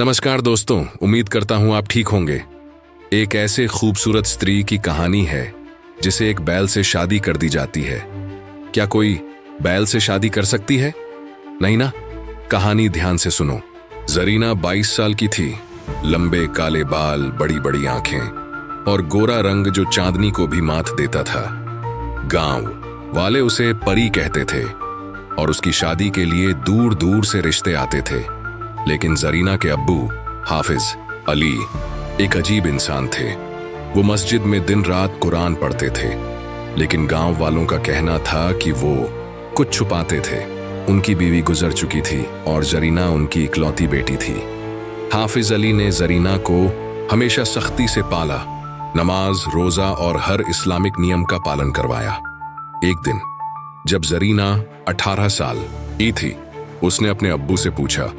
नमस्कार दोस्तों, उम्मीद करता हूं आप ठीक होंगे। एक ऐसे खूबसूरत स्त्री की कहानी है जिसे एक बैल से शादी कर दी जाती है। क्या कोई बैल से शादी कर सकती है? नहीं ना। कहानी ध्यान से सुनो। जरीना 22 साल की थी। लंबे काले बाल, बड़ी बड़ी आंखें और गोरा रंग जो चांदनी को भी मात देता था। गांव वाले उसे परी कहते थे और उसकी शादी के लिए दूर दूर से रिश्ते आते थे। लेकिन जरीना के अब्बू हाफिज अली एक अजीब इंसान थे। वो मस्जिद में दिन रात कुरान पढ़ते थे, लेकिन गांव वालों का कहना था कि वो कुछ छुपाते थे। उनकी बीवी गुजर चुकी थी और जरीना उनकी इकलौती बेटी थी। हाफिज अली ने जरीना को हमेशा सख्ती से पाला, नमाज, रोजा और हर इस्लामिक नियम का पालन करवाया। एक दिन जब जरीना 18 साल की थी, उसने अपने अब्बू से पूछा,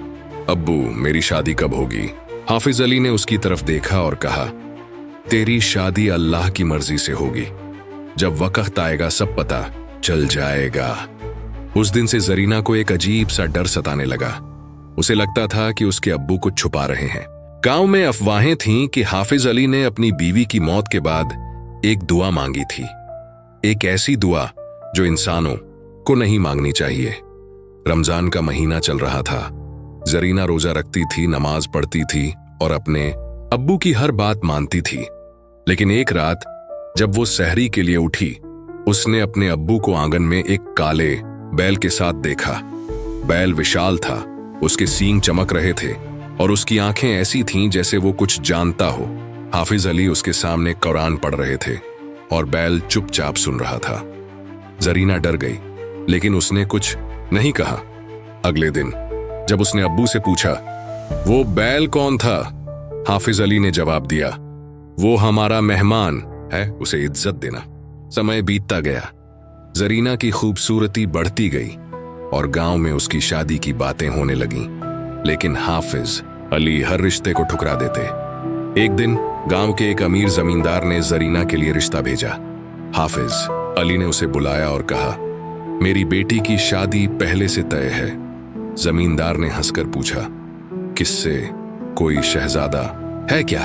अब्बू मेरी शादी कब होगी? हाफिज अली ने उसकी तरफ देखा और कहा, तेरी शादी अल्लाह की मर्जी से होगी। जब वक्त आएगा सब पता चल जाएगा। उस दिन से जरीना को एक अजीब सा डर सताने लगा। उसे लगता था कि उसके अब्बू कुछ छुपा रहे हैं। गांव में अफवाहें थीं कि हाफिज अली ने अपनी बीवी की मौत के बाद एक दुआ मांगी थी। एक ऐसी दुआ जो इंसानों को नहीं मांगनी चाहिए। रमजान का महीना चल रहा था। जरीना रोजा रखती थी, नमाज पढ़ती थी और अपने अब्बू की हर बात मानती थी। लेकिन एक रात जब वो सहरी के लिए उठी, उसने अपने अब्बू को आंगन में एक काले बैल के साथ देखा। बैल विशाल था, उसके सींग चमक रहे थे और उसकी आंखें ऐसी थीं जैसे वो कुछ जानता हो। हाफिज अली उसके सामने कुरान पढ़ रहे थे और बैल चुपचाप सुन रहा था। जरीना डर गई, लेकिन उसने कुछ नहीं कहा। अगले दिन जब उसने अब्बू से पूछा, वो बैल कौन था? हाफिज अली ने जवाब दिया, वो हमारा मेहमान है, उसे इज्जत देना। समय बीतता गया। जरीना की खूबसूरती बढ़ती गई और गांव में उसकी शादी की बातें होने लगीं। लेकिन हाफिज अली हर रिश्ते को ठुकरा देते। एक दिन गांव के एक अमीर जमींदार ने जरीना के लिए रिश्ता भेजा। हाफिज अली ने उसे बुलाया और कहा, मेरी बेटी की शादी पहले से तय है। जमींदार ने हंसकर पूछा, किससे? कोई शहजादा है क्या?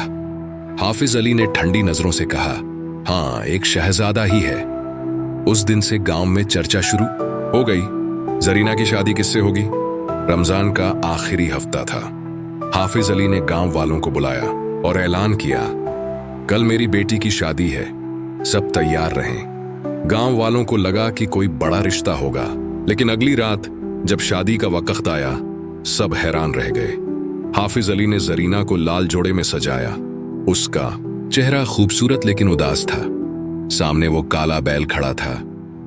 हाफिज अली ने ठंडी नजरों से कहा, हाँ, एक शहजादा ही है। उस दिन से गांव में चर्चा शुरू हो गई। जरीना की शादी किससे होगी? रमजान का आखिरी हफ्ता था। हाफिज अली ने गांव वालों को बुलाया और ऐलान किया, कल मेरी बेटी की शादी है, सब तैयार रहें। गांव वालों को लगा कि कोई बड़ा रिश्ता होगा, लेकिन अगली रात जब शादी का वक्त आया, सब हैरान रह गए। हाफिज अली ने जरीना को लाल जोड़े में सजाया। उसका चेहरा खूबसूरत लेकिन उदास था। सामने वो काला बैल खड़ा था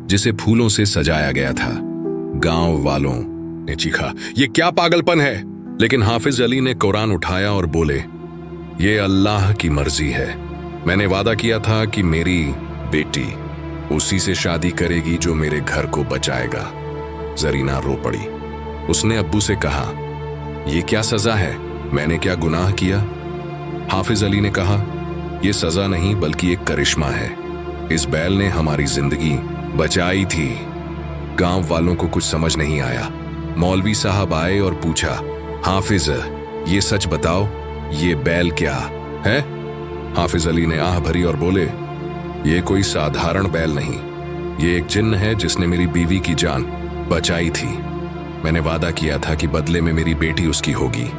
जिसे फूलों से सजाया गया था। गांव वालों ने चीखा, ये क्या पागलपन है? लेकिन हाफिज अली ने कुरान उठाया और बोले, ये अल्लाह की मर्जी है। मैंने वादा किया था कि मेरी बेटी उसी से शादी करेगी जो मेरे घर को बचाएगा। जरीना रो पड़ी। उसने अब्बू से कहा, ये क्या सजा है? मैंने क्या गुनाह किया? हाफिज अली ने कहा, यह सजा नहीं बल्कि एक करिश्मा है। इस बैल ने हमारी जिंदगी बचाई थी। गांव वालों को कुछ समझ नहीं आया। मौलवी साहब आए और पूछा, हाफिज, ये सच बताओ, ये बैल क्या है? हाफिज अली ने आह भरी और बोले, ये कोई साधारण बैल नहीं, ये एक जिन्न है जिसने मेरी बीवी की जान बचाई थी। मैंने वादा किया था कि बदले में मेरी बेटी उसकी होगी।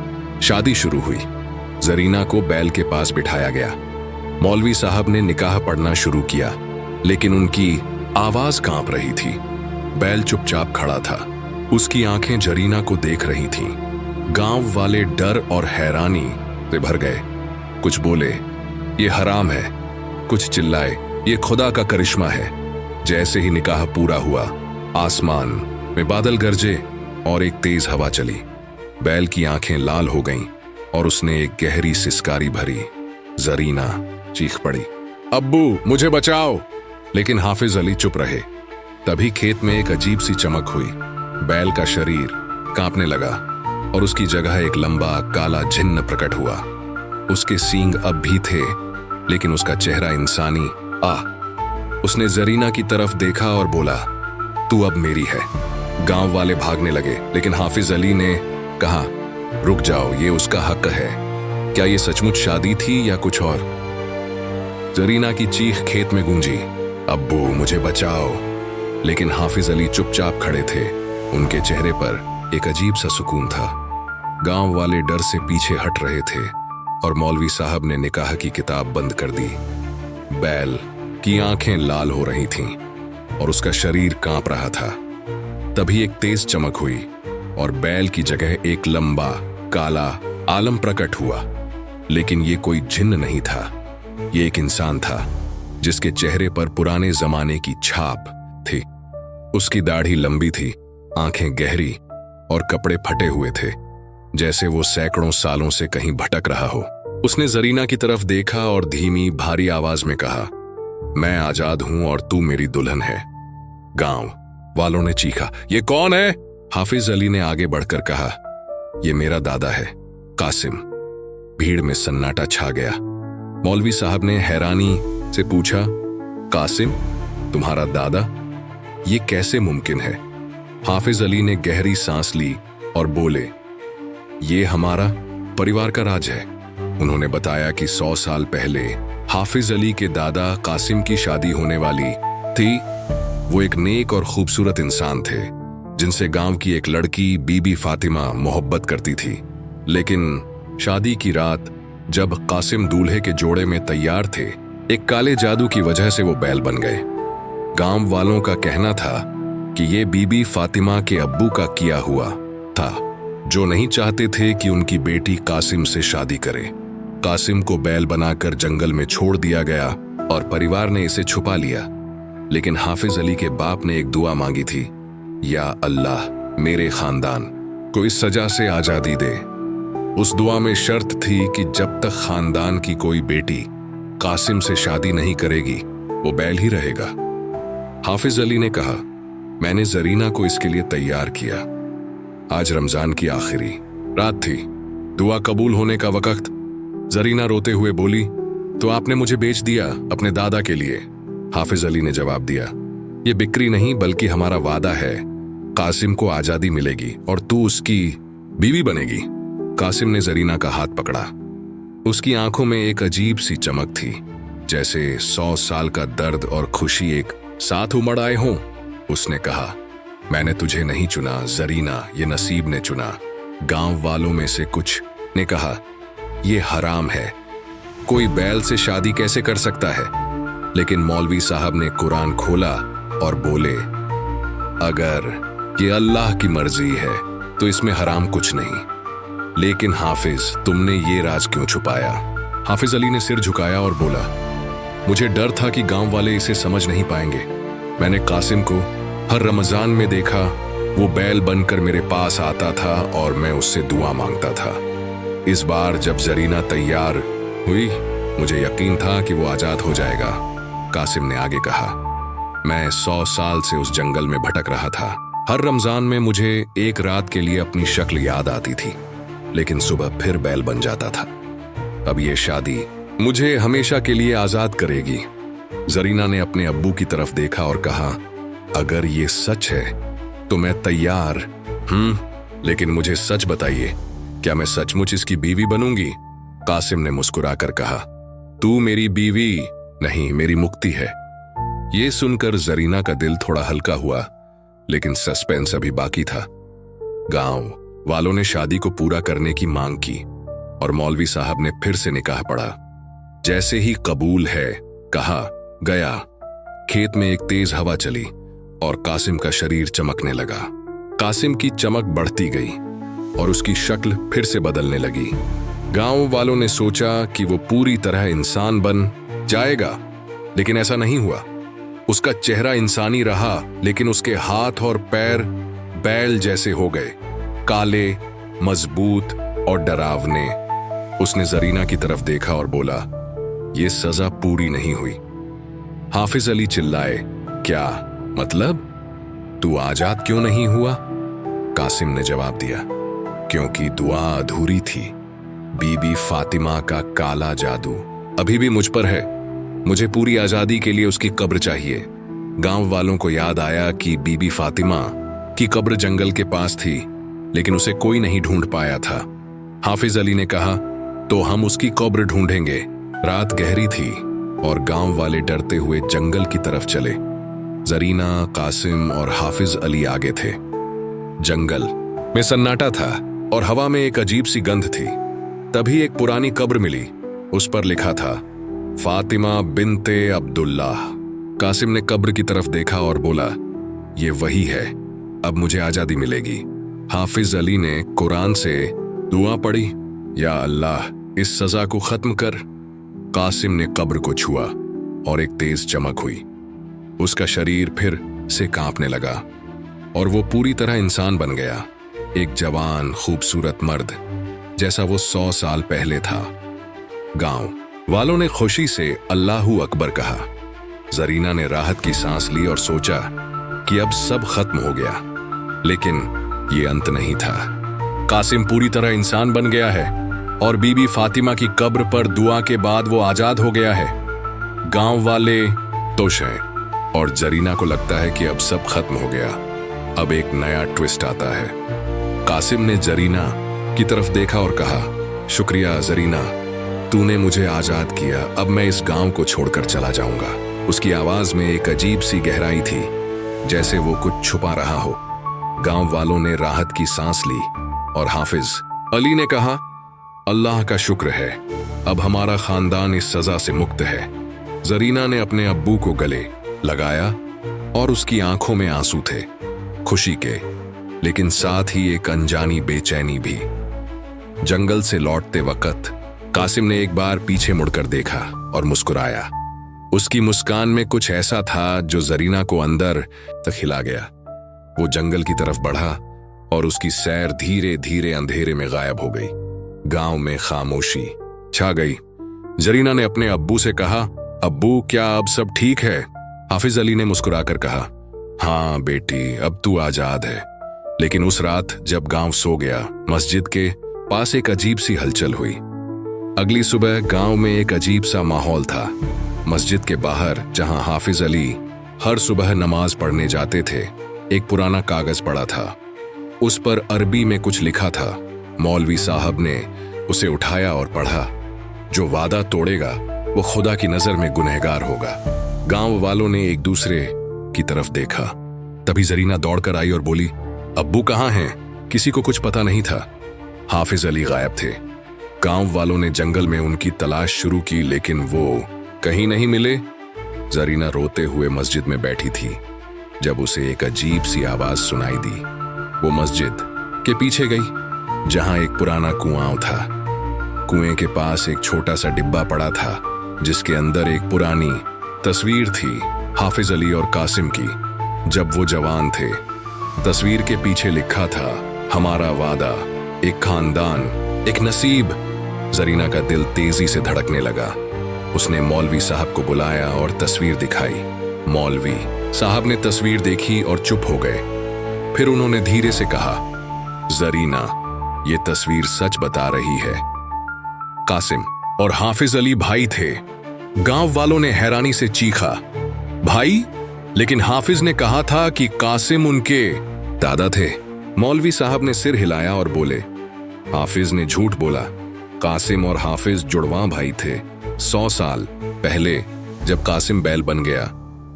शादी शुरू हुई। जरीना को बैल के पास बिठाया गया। मौलवी साहब ने निकाह पढ़ना शुरू किया, लेकिन उनकी आवाज कांप रही थी। बैल चुपचाप खड़ा था। उसकी आंखें जरीना को देख रही थीं। गांव वाले डर और हैरानी से भर गए। कुछ बोले, ये हराम है। कुछ चिल्लाए, ये खुदा का करिश्मा है। जैसे ही निकाह पूरा हुआ, आसमान में बादल गरजे और एक तेज हवा चली। बैल की आंखें लाल हो गईं और उसने एक गहरी सिसकारी भरी। जरीना चीख पड़ी, अब्बू मुझे बचाओ! लेकिन हाफिज अली चुप रहे। तभी खेत में एक अजीब सी चमक हुई। बैल का शरीर कांपने लगा और उसकी जगह एक लंबा काला जिन्न प्रकट हुआ। उसके सींग अब भी थे, लेकिन उसका चेहरा इंसानी। उसने जरीना की तरफ देखा और बोला, तू अब मेरी है। गांव वाले भागने लगे, लेकिन हाफिज अली ने कहा, रुक जाओ, ये उसका हक है। क्या ये सचमुच शादी थी या कुछ और? जरीना की चीख खेत में गूंजी, अब्बू मुझे बचाओ। लेकिन हाफिज अली चुपचाप खड़े थे। उनके चेहरे पर एक अजीब सा सुकून था। गांव वाले डर से पीछे हट रहे थे और मौलवी साहब ने निकाह की किताब बंद कर दी। बैल की आंखें लाल हो रही थीं और उसका शरीर कांप रहा था। तभी एक तेज चमक हुई और बैल की जगह एक लंबा काला आलम प्रकट हुआ। लेकिन ये कोई जिन्न नहीं था, ये एक इंसान था जिसके चेहरे पर पुराने जमाने की छाप थी। उसकी दाढ़ी लंबी थी, आंखें गहरी और कपड़े फटे हुए थे, जैसे वो सैकड़ों सालों से कहीं भटक रहा हो। उसने जरीना की तरफ देखा और धीमी भारी आवाज में कहा, मैं आजाद हूं और तू मेरी दुल्हन है। गांव वालों ने चीखा, ये कौन है? हाफिज अली ने आगे बढ़कर कहा, ये मेरा दादा है, कासिम। भीड़ में सन्नाटा छा गया। मौलवी साहब ने हैरानी से पूछा, कासिम तुम्हारा दादा? ये कैसे मुमकिन है? हाफिज अली ने गहरी सांस ली और बोले, ये हमारा परिवार का राज है। उन्होंने बताया कि 100 साल पहले हाफिज अली के दादा कासिम की शादी होने वाली थी। वो एक नेक और खूबसूरत इंसान थे जिनसे गांव की एक लड़की बीबी फातिमा मोहब्बत करती थी। लेकिन शादी की रात जब कासिम दूल्हे के जोड़े में तैयार थे, एक काले जादू की वजह से वो बैल बन गए। गांव वालों का कहना था कि ये बीबी फातिमा के अब्बू का किया हुआ था, जो नहीं चाहते थे कि उनकी बेटी कासिम से शादी करे। कासिम को बैल बनाकर जंगल में छोड़ दिया गया और परिवार ने इसे छुपा लिया। लेकिन हाफिज अली के बाप ने एक दुआ मांगी थी, या अल्लाह मेरे खानदान को इस सजा से आजादी दे। उस दुआ में शर्त थी कि जब तक खानदान की कोई बेटी कासिम से शादी नहीं करेगी, वो बैल ही रहेगा। हाफिज अली ने कहा, मैंने जरीना को इसके लिए तैयार किया। आज रमजान की आखिरी रात थी, दुआ कबूल होने का वक्त। जरीना रोते हुए बोली, तो आपने मुझे बेच दिया अपने दादा के लिए। हाफिज अली ने जवाब दिया, ये बिक्री नहीं बल्कि हमारा वादा है। कासिम को आजादी मिलेगी और तू उसकी बीवी बनेगी। कासिम ने जरीना का हाथ पकड़ा। उसकी आंखों में एक अजीब सी चमक थी, जैसे 100 साल का दर्द और खुशी एक साथ उमड़ आए हों। उसने कहा, मैंने तुझे नहीं चुना जरीना, ये नसीब ने चुना। गांव वालों में से कुछ ने कहा, ये हराम है, कोई बैल से शादी कैसे कर सकता है? लेकिन मौलवी साहब ने कुरान खोला और बोले, अगर ये अल्लाह की मर्जी है तो इसमें हराम कुछ नहीं। लेकिन हाफिज, तुमने ये राज क्यों छुपाया? हाफिज अली ने सिर झुकाया और बोला, मुझे डर था कि गांव वाले इसे समझ नहीं पाएंगे। मैंने कासिम को हर रमजान में देखा, वो बैल बनकर मेरे पास आता था और मैं उससे दुआ मांगता था। इस बार जब जरीना तैयार हुई, मुझे यकीन था कि वो आजाद हो जाएगा। कासिम ने आगे कहा, मैं 100 साल से उस जंगल में भटक रहा था। हर रमजान में मुझे एक रात के लिए अपनी शक्ल याद आती थी, लेकिन सुबह फिर बैल बन जाता था। अब ये शादी मुझे हमेशा के लिए आजाद करेगी। जरीना ने अपने अब्बू की तरफ देखा और कहा, अगर ये सच है तो मैं तैयार लेकिन मुझे सच बताइए, क्या मैं सचमुच इसकी बीवी बनूंगी? कासिम ने मुस्कुराकर कहा, तू मेरी बीवी नहीं, मेरी मुक्ति है। ये सुनकर जरीना का दिल थोड़ा हल्का हुआ, लेकिन सस्पेंस अभी बाकी था। गांव वालों ने शादी को पूरा करने की मांग की और मौलवी साहब ने फिर से निकाह पढ़ा। जैसे ही कबूल है कहा गया, खेत में एक तेज हवा चली और कासिम का शरीर चमकने लगा। कासिम की चमक बढ़ती गई और उसकी शक्ल फिर से बदलने लगी। गांव वालों ने सोचा कि वो पूरी तरह इंसान बन जाएगा, लेकिन ऐसा नहीं हुआ। उसका चेहरा इंसानी रहा, लेकिन उसके हाथ और पैर बैल जैसे हो गए, काले, मजबूत और डरावने। उसने जरीना की तरफ देखा और बोला, ये सजा पूरी नहीं हुई। हाफिज अली चिल्लाए, क्या मतलब? तू आजाद क्यों नहीं हुआ? कासिम ने जवाब दिया, क्योंकि दुआ अधूरी थी। बीबी फातिमा का काला जादू अभी भी मुझ पर है। मुझे पूरी आजादी के लिए उसकी कब्र चाहिए। गांव वालों को याद आया कि बीबी फातिमा की कब्र जंगल के पास थी, लेकिन उसे कोई नहीं ढूंढ पाया था। हाफिज अली ने कहा, तो हम उसकी कब्र ढूंढेंगे। रात गहरी थी और गांव वाले डरते हुए जंगल की तरफ चले। जरीना, कासिम और हाफिज अली आगे थे। जंगल में सन्नाटा था और हवा में एक अजीब सी गंध थी। तभी एक पुरानी कब्र मिली। उस पर लिखा था, फातिमा बिनते अब्दुल्लाह। कासिम ने कब्र की तरफ देखा और बोला, ये वही है, अब मुझे आजादी मिलेगी। हाफिज अली ने कुरान से दुआ पढ़ी, या अल्लाह इस सजा को खत्म कर। कासिम ने कब्र को छुआ और एक तेज चमक हुई। उसका शरीर फिर से कांपने लगा और वो पूरी तरह इंसान बन गया, एक जवान खूबसूरत मर्द जैसा वो 100 साल पहले था। गांव वालों ने खुशी से अल्लाहू अकबर कहा। जरीना ने राहत की सांस ली और सोचा कि अब सब खत्म हो गया, लेकिन ये अंत नहीं था। कासिम पूरी तरह इंसान बन गया है और बीबी फातिमा की कब्र पर दुआ के बाद वो आजाद हो गया है। गांव वाले खुश हैं और जरीना को लगता है कि अब सब खत्म हो गया। अब एक नया ट्विस्ट आता है। कासिम ने जरीना की तरफ देखा और कहा, शुक्रिया जरीना, तूने मुझे आजाद किया। अब मैं इस गांव को छोड़कर चला जाऊंगा। उसकी आवाज में एक अजीब सी गहराई थी, जैसे वो कुछ छुपा रहा हो। गांव वालों ने राहत की सांस ली और हाफिज अली ने कहा, अल्लाह का शुक्र है, अब हमारा खानदान इस सजा से मुक्त है। जरीना ने अपने अब्बू को गले लगाया और उसकी आंखों में आंसू थे, खुशी के, लेकिन साथ ही एक अनजानी बेचैनी भी। जंगल से लौटते वक्त कासिम ने एक बार पीछे मुड़कर देखा और मुस्कुराया। उसकी मुस्कान में कुछ ऐसा था जो जरीना को अंदर तक हिला गया। वो जंगल की तरफ बढ़ा और उसकी सैर धीरे धीरे अंधेरे में गायब हो गई। गांव में खामोशी छा गई। जरीना ने अपने अब्बू से कहा, अब्बू क्या अब सब ठीक है? हाफिज अली ने मुस्कुराकर कहा, हाँ बेटी, अब तू आजाद है। लेकिन उस रात जब गांव सो गया, मस्जिद के पास एक अजीब सी हलचल हुई। अगली सुबह गांव में एक अजीब सा माहौल था। मस्जिद के बाहर, जहां हाफिज अली हर सुबह नमाज पढ़ने जाते थे, एक पुराना कागज पड़ा था। उस पर अरबी में कुछ लिखा था। मौलवी साहब ने उसे उठाया और पढ़ा, जो वादा तोड़ेगा वो खुदा की नजर में गुनहगार होगा। गांव वालों ने एक दूसरे की तरफ देखा। तभी जरीना दौड़कर आई और बोली, अब्बू कहाँ हैं? किसी को कुछ पता नहीं था। हाफिज अली गायब थे। गांव वालों ने जंगल में उनकी तलाश शुरू की, लेकिन वो कहीं नहीं मिले। जरीना रोते हुए मस्जिद में बैठी थी जब उसे एक अजीब सी आवाज सुनाई दी। वो मस्जिद के पीछे गई, जहां एक पुराना कुआं था। कुएं के पास एक छोटा सा डिब्बा पड़ा था, जिसके अंदर एक पुरानी तस्वीर थी, हाफिज अली और कासिम की, जब वो जवान थे। तस्वीर के पीछे लिखा था, हमारा वादा, एक खानदान, एक नसीब। जरीना का दिल तेजी से धड़कने लगा। उसने मौलवी साहब को बुलाया और तस्वीर दिखाई। मौलवी साहब ने तस्वीर देखी और चुप हो गए। फिर उन्होंने धीरे से कहा, जरीना, ये तस्वीर सच बता रही है। कासिम और हाफिज अली भाई थे। गांव वालों ने हैरानी से चीखा, भाई? लेकिन हाफिज ने कहा था कि कासिम उनके दादा थे। मौलवी साहब ने सिर हिलाया और बोले, हाफिज ने झूठ बोला। कासिम और हाफिज जुड़वां भाई थे। 100 साल पहले जब कासिम बैल बन गया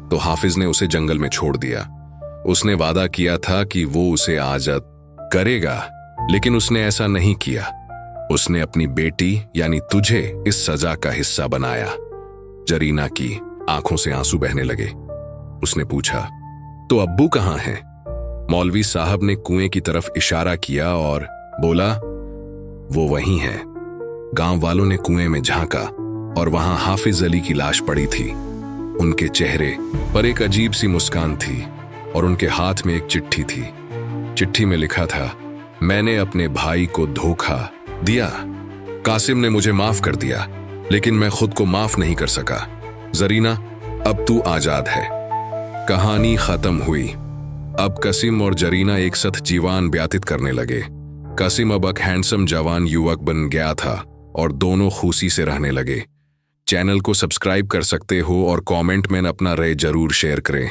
तो हाफिज ने उसे जंगल में छोड़ दिया। उसने वादा किया था कि वो उसे आजाद करेगा, लेकिन उसने ऐसा नहीं किया। उसने अपनी बेटी यानी तुझे इस सजा का हिस्सा बनाया। जरीना की आंखों से आंसू बहने लगे। उसने पूछा, तो अब्बू कहाँ हैं? मौलवी साहब ने कुएं की तरफ इशारा किया और बोला, वो वहीं है। गांव वालों ने कुएं में झांका और वहां हाफिज अली की लाश पड़ी थी। उनके चेहरे पर एक अजीब सी मुस्कान थी और उनके हाथ में एक चिट्ठी थी। चिट्ठी में लिखा था, मैंने अपने भाई को धोखा दिया। कासिम ने मुझे माफ कर दिया, लेकिन मैं खुद को माफ नहीं कर सका। जरीना, अब तू आजाद है। कहानी खत्म हुई। अब कासिम और जरीना एक साथ जीवन व्यतीत करने लगे। कासिम अब एक हैंडसम जवान युवक बन गया था और दोनों खुशी से रहने लगे। चैनल को सब्सक्राइब कर सकते हो और कमेंट में अपना राय जरूर शेयर करें।